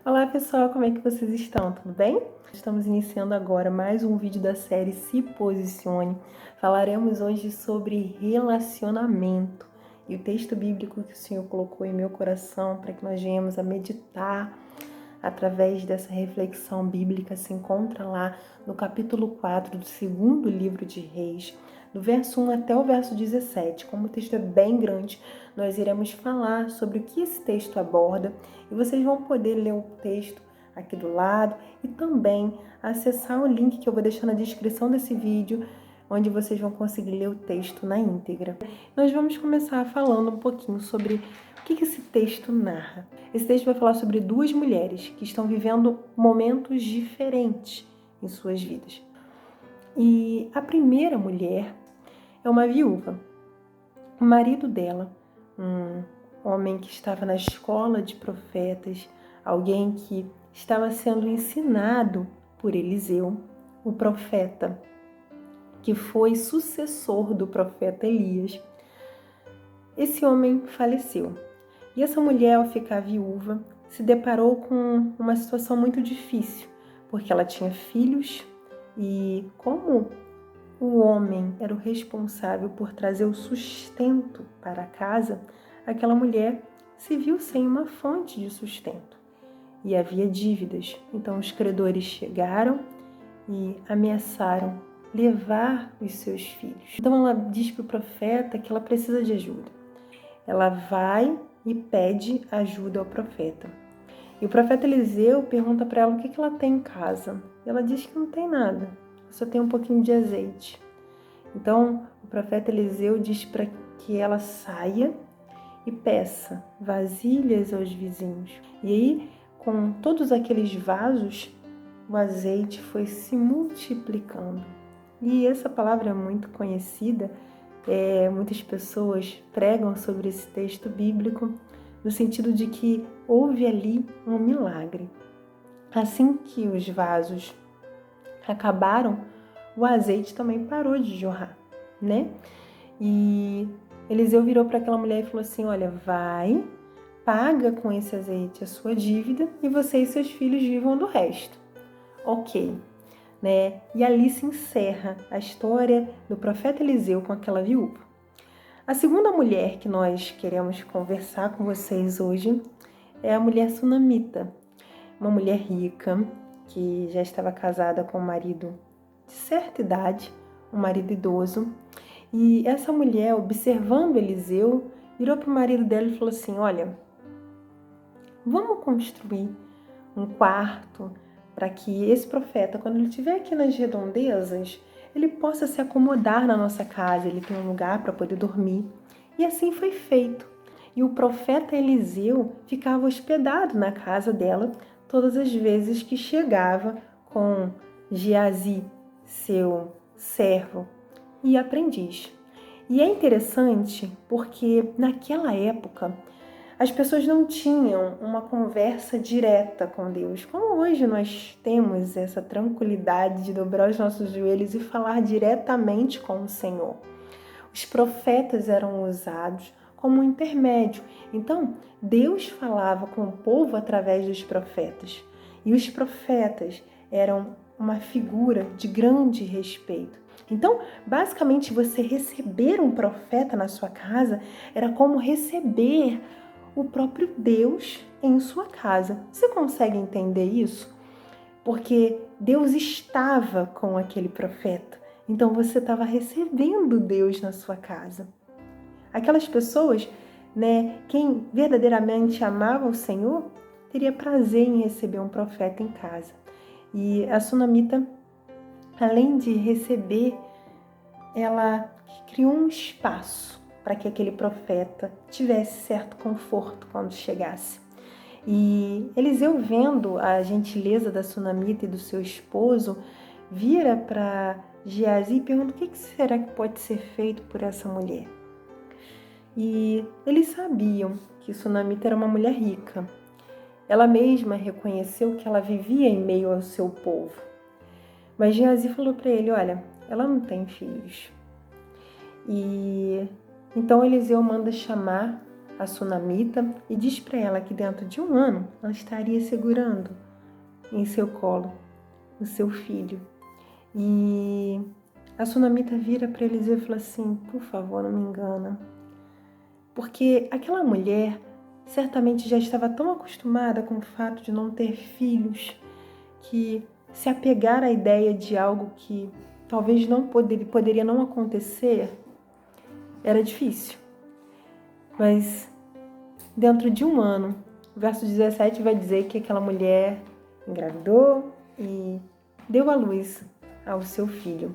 Olá pessoal, como é que vocês estão? Tudo bem? Estamos iniciando agora mais um vídeo da série Se Posicione. Falaremos hoje sobre relacionamento. E o texto bíblico que o Senhor colocou em meu coração para que nós venhamos a meditar através dessa reflexão bíblica se encontra lá no capítulo 4 do segundo livro de Reis, do verso 1 até o verso 17. Como o texto é bem grande, nós iremos falar sobre o que esse texto aborda e vocês vão poder ler o texto aqui do lado e também acessar o link que eu vou deixar na descrição desse vídeo, onde vocês vão conseguir ler o texto na íntegra. Nós vamos começar falando um pouquinho sobre o que esse texto narra. Esse texto vai falar sobre duas mulheres que estão vivendo momentos diferentes em suas vidas. E a primeira mulher é uma viúva. O marido dela, um homem que estava na escola de profetas, alguém que estava sendo ensinado por Eliseu, o profeta, que foi sucessor do profeta Elias. Esse homem faleceu. E essa mulher, ao ficar viúva, se deparou com uma situação muito difícil, porque ela tinha filhos e como o homem era o responsável por trazer o sustento para a casa, aquela mulher se viu sem uma fonte de sustento e havia dívidas. Então os credores chegaram e ameaçaram levar os seus filhos. Então ela diz para o profeta que ela precisa de ajuda. Ela vai e pede ajuda ao profeta. E o profeta Eliseu pergunta para ela o que ela tem em casa. E ela diz que não tem nada, só tem um pouquinho de azeite. Então o profeta Eliseu diz para que ela saia e peça vasilhas aos vizinhos. E aí, com todos aqueles vasos, o azeite foi se multiplicando. E essa palavra é muito conhecida. Muitas pessoas pregam sobre esse texto bíblico no sentido de que houve ali um milagre. Assim que os vasos acabaram, o azeite também parou de jorrar, né? E Eliseu virou para aquela mulher e falou assim: olha, vai, paga com esse azeite a sua dívida e você e seus filhos vivam do resto. Ok, né? E ali se encerra a história do profeta Eliseu com aquela viúva. A segunda mulher que nós queremos conversar com vocês hoje é a mulher sunamita, uma mulher rica que já estava casada com um marido de certa idade, um marido idoso. E essa mulher, observando Eliseu, virou para o marido dela e falou assim: olha, vamos construir um quarto para que esse profeta, quando ele estiver aqui nas redondezas, ele possa se acomodar na nossa casa, ele tem um lugar para poder dormir. E assim foi feito. E o profeta Eliseu ficava hospedado na casa dela todas as vezes que chegava com Geazi, seu servo e aprendiz. E é interessante porque naquela época as pessoas não tinham uma conversa direta com Deus, como hoje nós temos essa tranquilidade de dobrar os nossos joelhos e falar diretamente com o Senhor. Os profetas eram usados como um intermédio. Então, Deus falava com o povo através dos profetas. E os profetas eram uma figura de grande respeito. Então, basicamente, você receber um profeta na sua casa era como receber o próprio Deus em sua casa. Você consegue entender isso? Porque Deus estava com aquele profeta. Então você estava recebendo Deus na sua casa. Aquelas pessoas, né, quem verdadeiramente amava o Senhor, teria prazer em receber um profeta em casa. E a sunamita, além de receber, ela criou um espaço para que aquele profeta tivesse certo conforto quando chegasse. E Eliseu, vendo a gentileza da sunamita e do seu esposo, vira para Geazi e pergunta: o que será que pode ser feito por essa mulher? E eles sabiam que Sunamita era uma mulher rica. Ela mesma reconheceu que ela vivia em meio ao seu povo. Mas Geazi falou para ele: olha, ela não tem filhos. E então Eliseu manda chamar a sunamita e diz para ela que dentro de 1 ano ela estaria segurando em seu colo o seu filho. E a sunamita vira para Eliseu e fala assim: por favor, não me engana. Porque aquela mulher certamente já estava tão acostumada com o fato de não ter filhos que se apegar à ideia de algo que talvez não poderia não acontecer era difícil. Mas dentro de 1 ano, o verso 17 vai dizer que aquela mulher engravidou e deu à luz ao seu filho.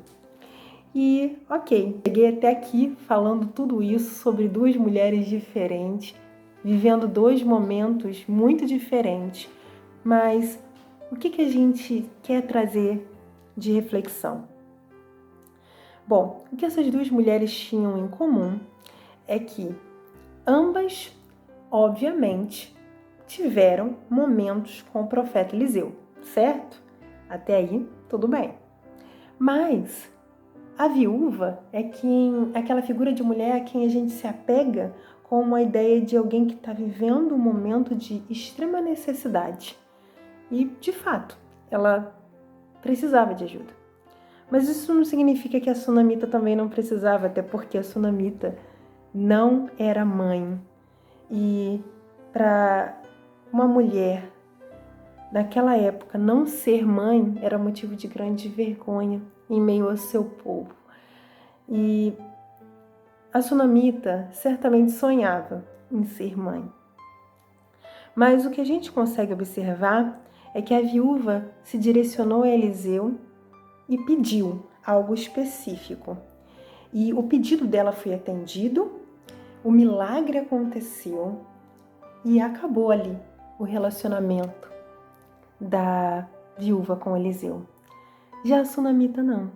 E, ok, cheguei até aqui falando tudo isso sobre 2 mulheres diferentes, vivendo 2 momentos muito diferentes, mas o que a gente quer trazer de reflexão? Bom, o que essas 2 mulheres tinham em comum é que ambas, obviamente, tiveram momentos com o profeta Eliseu, certo? Até aí, tudo bem. Mas a viúva é aquela figura de mulher a quem a gente se apega com uma ideia de alguém que está vivendo um momento de extrema necessidade. E, de fato, ela precisava de ajuda. Mas isso não significa que a sunamita também não precisava, até porque a sunamita não era mãe. E para uma mulher naquela época não ser mãe era motivo de grande vergonha em meio ao seu povo. E a sunamita certamente sonhava em ser mãe. Mas o que a gente consegue observar é que a viúva se direcionou a Eliseu e pediu algo específico. E o pedido dela foi atendido, o milagre aconteceu e acabou ali o relacionamento da viúva com Eliseu. Já a sunamita não.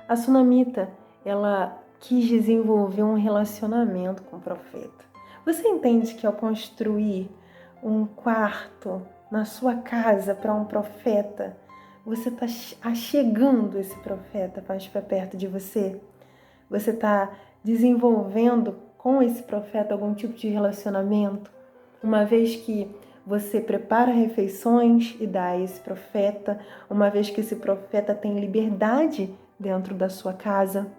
A sunamita, ela quis desenvolver um relacionamento com o profeta. Você entende que ao construir um quarto na sua casa para um profeta, você está achegando esse profeta mais para perto de você? Você está desenvolvendo com esse profeta algum tipo de relacionamento? Uma vez que você prepara refeições e dá a esse profeta, uma vez que esse profeta tem liberdade dentro da sua casa,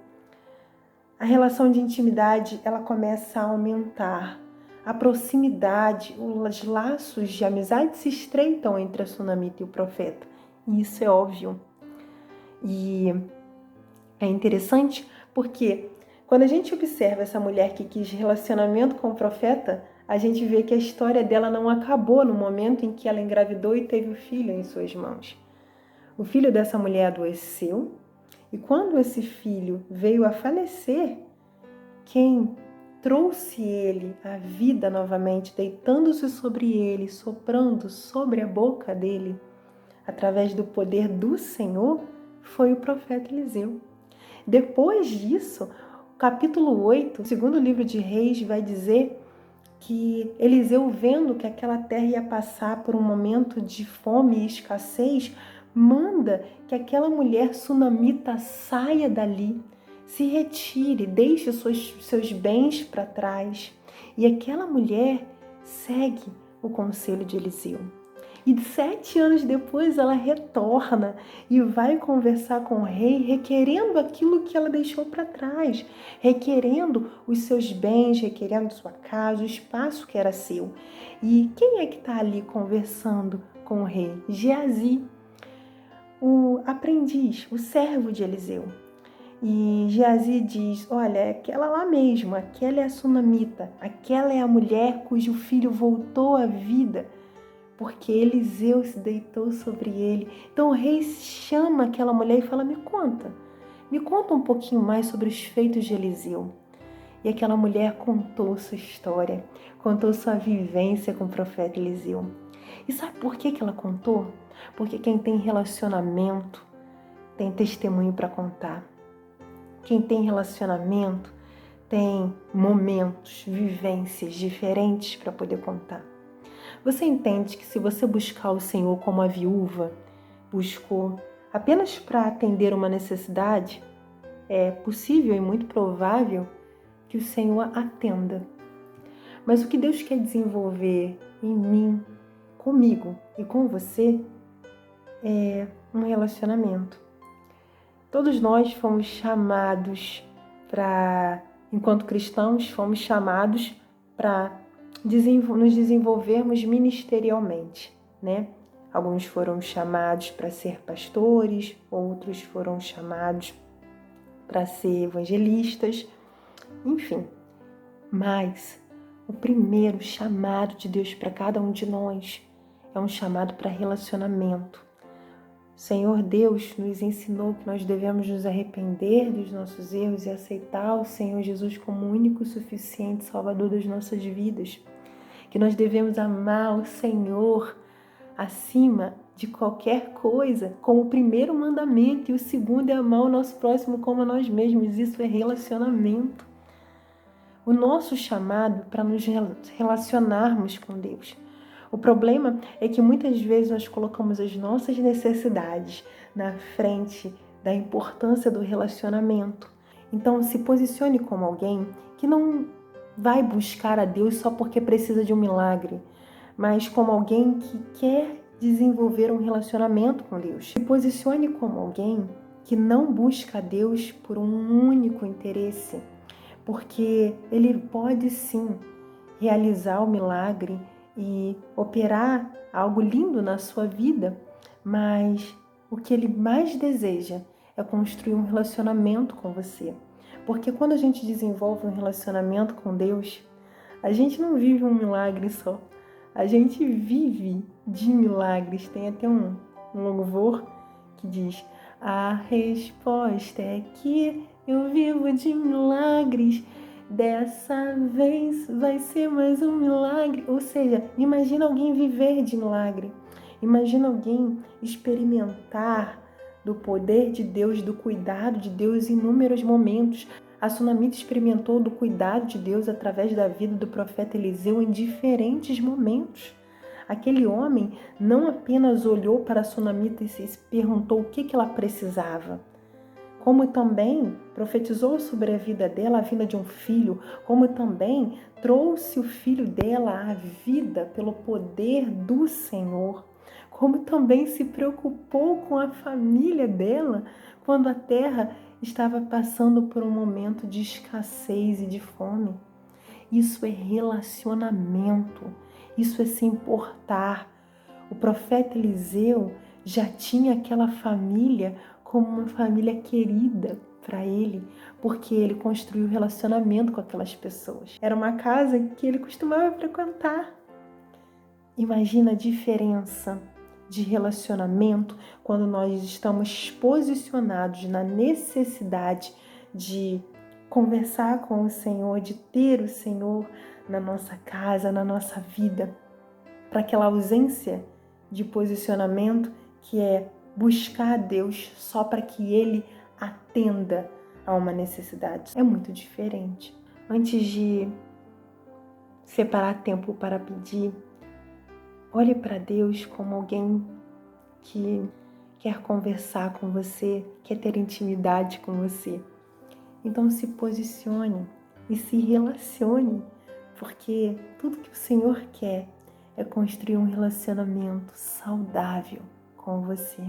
a relação de intimidade ela começa a aumentar. A proximidade, os laços de amizade se estreitam entre a sunamita e o profeta. E isso é óbvio. E é interessante porque quando a gente observa essa mulher que quis relacionamento com o profeta, a gente vê que a história dela não acabou no momento em que ela engravidou e teve o filho em suas mãos. O filho dessa mulher adoeceu e quando esse filho veio a falecer, quem trouxe ele à vida novamente, deitando-se sobre ele, soprando sobre a boca dele, através do poder do Senhor, foi o profeta Eliseu. Depois disso, o capítulo 8, o segundo livro de Reis, vai dizer que Eliseu, vendo que aquela terra ia passar por um momento de fome e escassez, manda que aquela mulher sunamita saia dali, se retire, deixe seus bens para trás. E aquela mulher segue o conselho de Eliseu. E 7 anos depois ela retorna e vai conversar com o rei, requerendo aquilo que ela deixou para trás, requerendo os seus bens, requerendo sua casa, o espaço que era seu. E quem é que está ali conversando com o rei? Geazi, o aprendiz, o servo de Eliseu. E Geazi diz: olha, é aquela lá mesmo, aquela é a sunamita, aquela é a mulher cujo filho voltou à vida, porque Eliseu se deitou sobre ele. Então o rei chama aquela mulher e fala: me conta um pouquinho mais sobre os feitos de Eliseu. E aquela mulher contou sua história, contou sua vivência com o profeta Eliseu. E sabe por que ela contou? Porque quem tem relacionamento tem testemunho para contar. Quem tem relacionamento tem momentos, vivências diferentes para poder contar. Você entende que se você buscar o Senhor como a viúva buscou apenas para atender uma necessidade, é possível e muito provável que o Senhor atenda. Mas o que Deus quer desenvolver em mim, comigo e com você é um relacionamento. Todos nós fomos chamados enquanto cristãos, fomos chamados para nos desenvolvermos ministerialmente, né? Alguns foram chamados para ser pastores, outros foram chamados para ser evangelistas, enfim. Mas o primeiro chamado de Deus para cada um de nós é um chamado para relacionamento. O Senhor Deus nos ensinou que nós devemos nos arrepender dos nossos erros e aceitar o Senhor Jesus como o único e suficiente Salvador das nossas vidas. Que nós devemos amar o Senhor acima de qualquer coisa, como o primeiro mandamento, e o segundo é amar o nosso próximo como a nós mesmos. Isso é relacionamento. O nosso chamado para nos relacionarmos com Deus. O problema é que muitas vezes nós colocamos as nossas necessidades na frente da importância do relacionamento. Então, se posicione como alguém que não vai buscar a Deus só porque precisa de um milagre, mas como alguém que quer desenvolver um relacionamento com Deus. Se posicione como alguém que não busca a Deus por um único interesse, porque Ele pode sim realizar o milagre e operar algo lindo na sua vida, mas o que Ele mais deseja é construir um relacionamento com você. Porque quando a gente desenvolve um relacionamento com Deus, a gente não vive um milagre só, a gente vive de milagres. Tem até um louvor que diz: a resposta é que eu vivo de milagres, dessa vez vai ser mais um milagre. Ou seja, imagina alguém viver de milagre. Imagina alguém experimentar do poder de Deus, do cuidado de Deus em inúmeros momentos. A Sunamita experimentou do cuidado de Deus através da vida do profeta Eliseu em diferentes momentos. Aquele homem não apenas olhou para a Sunamita e se perguntou o que ela precisava, como também profetizou sobre a vida dela, a vinda de um filho, como também trouxe o filho dela à vida pelo poder do Senhor, como também se preocupou com a família dela quando a terra estava passando por um momento de escassez e de fome. Isso é relacionamento, isso é se importar. O profeta Eliseu já tinha aquela família como uma família querida para ele, porque ele construiu relacionamento com aquelas pessoas. Era uma casa que ele costumava frequentar. Imagina a diferença de relacionamento quando nós estamos posicionados na necessidade de conversar com o Senhor, de ter o Senhor na nossa casa, na nossa vida, para aquela ausência de posicionamento que é buscar a Deus só para que Ele atenda a uma necessidade. É muito diferente. Antes de separar tempo para pedir, olhe para Deus como alguém que quer conversar com você, quer ter intimidade com você. Então se posicione e se relacione, porque tudo que o Senhor quer é construir um relacionamento saudável com você.